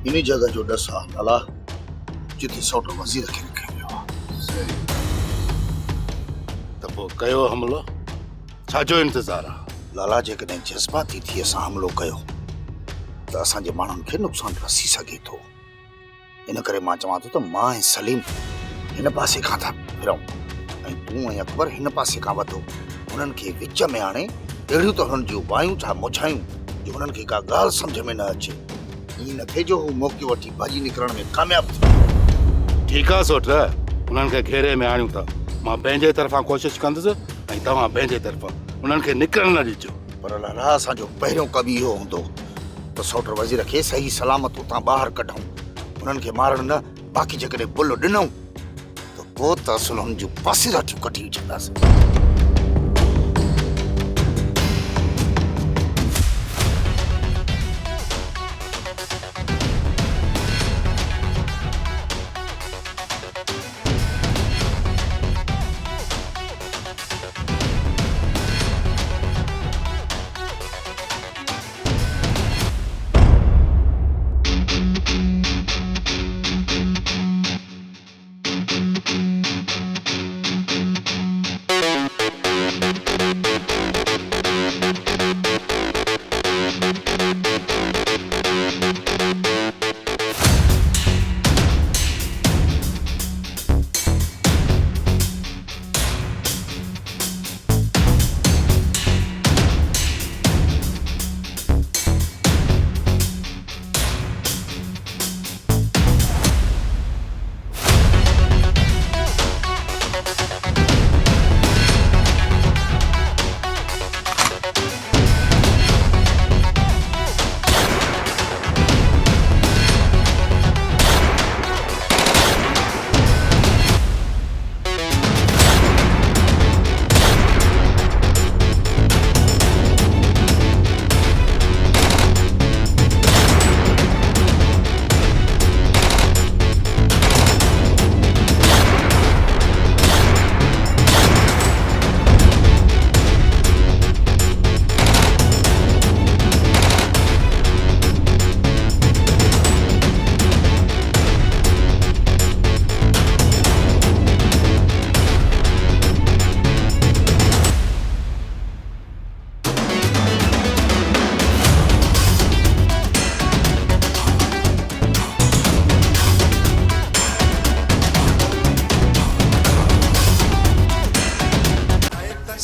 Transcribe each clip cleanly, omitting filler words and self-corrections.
इन्हीं जगह जो डसा लाला जिथे सौट वजीर खे रखियो वियो आहे। त पोइ कयो हमलो, छाजो इंतज़ार आहे? लाला जेकॾहिं जज़्बाती थी असां हमलो कयो त असांजे माण्हुनि खे नुक़सान रसी सघे थो। इन करे मां चवां थो त मां ऐं सलीम हिन पासे खां था फिरूं ऐं तूं ऐं अकबर हिन पासे खां वधो। हुननि खे विच में आणे अहिड़ियूं त हुननि जूं बायूं छा मुछायूं जो हुननि खे का ॻाल्हि सम्झ में न अचे। ईअं न थिए जो हू मौक़ो वठी भाॼी निकिरण में कामयाबु थिए। ठीकु आहे सोट, हुननि खे घेरे में आणियूं था। मां पंहिंजे तरफ़ां कोशिशि कंदुसि ऐं तव्हां पंहिंजे तरफ़ां हुननि खे निकिरण न ॾिजो। पर लाला असांजो पहिरियों कमु इहो हूंदो त सौट वज़ीर खे सही सलामत उतां ॿाहिरि कढूं। हुननि खे मारण न, बाक़ी जेकॾहिं बुल ॾिनऊं त पोइ त असुल हुन जूं पासीराटियूं कढी विझंदासीं।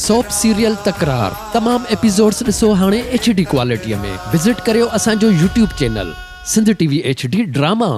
सोप सीरियल तकरार तमाम एपिसोड्स ॾिसो हाणे HD क्वालिटीअ में। विज़िट करियो असांजो YouTube channel Sindh TV HD drama.